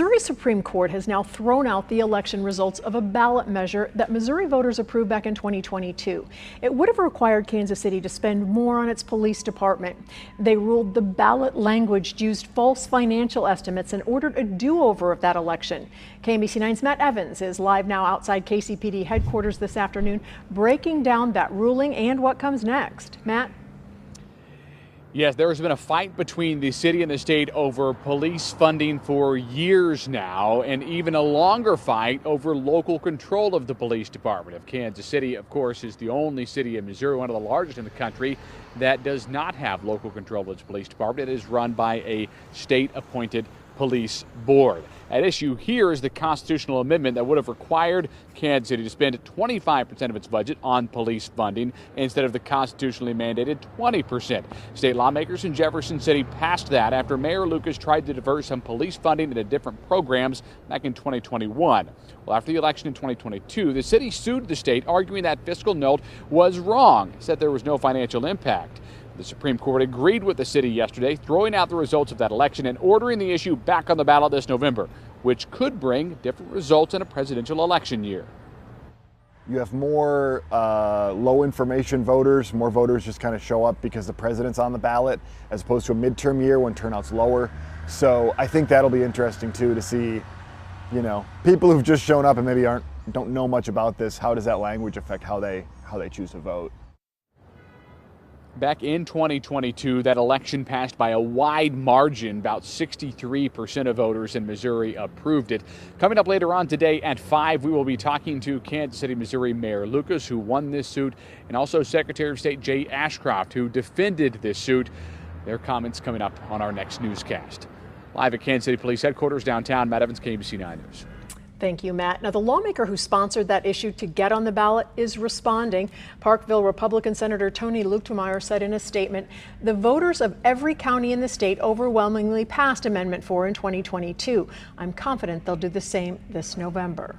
Missouri Supreme Court has now thrown out the election results of a ballot measure that Missouri voters approved back in 2022. It would have required Kansas City to spend more on its police department. They ruled the ballot language used false financial estimates and ordered a do-over of that election. KMBC 9's Matt Evans is live now outside KCPD headquarters this afternoon, breaking down that ruling and what comes next. Matt? Yes, there has been a fight between the city and the state over police funding for years now, and even a longer fight over local control of the police department of Kansas City. Of course, is the only city in Missouri, one of the largest in the country, that does not have local control of its police department. It is run by a state-appointed police board. At issue here is the constitutional amendment that would have required Kansas City to spend 25% of its budget on police funding instead of the constitutionally mandated 20%. State lawmakers in Jefferson City passed that after Mayor Lucas tried to divert some police funding into different programs back in 2021. Well, after the election in 2022, the city sued the state, arguing that fiscal note was wrong, said there was no financial impact. The Supreme Court agreed with the city yesterday, throwing out the results of that election and ordering the issue back on the ballot this November, which could bring different results in a presidential election year. You have more low information voters, more voters just kind of show up because the president's on the ballot, as opposed to a midterm year when turnout's lower. So I think that'll be interesting too, to see, people who've just shown up and maybe don't know much about this. How does that language affect how they choose to vote? Back in 2022, that election passed by a wide margin. About 63% of voters in Missouri approved it. Coming up later on today at 5, we will be talking to Kansas City, Missouri Mayor Lucas, who won this suit, and also Secretary of State Jay Ashcroft, who defended this suit. Their comments coming up on our next newscast. Live at Kansas City Police Headquarters downtown, Matt Evans, KMBC 9 News. Thank you, Matt. Now, the lawmaker who sponsored that issue to get on the ballot is responding. Parkville Republican Senator Tony Luetkemeyer said in a statement, the voters of every county in the state overwhelmingly passed Amendment 4 in 2022. I'm confident they'll do the same this November.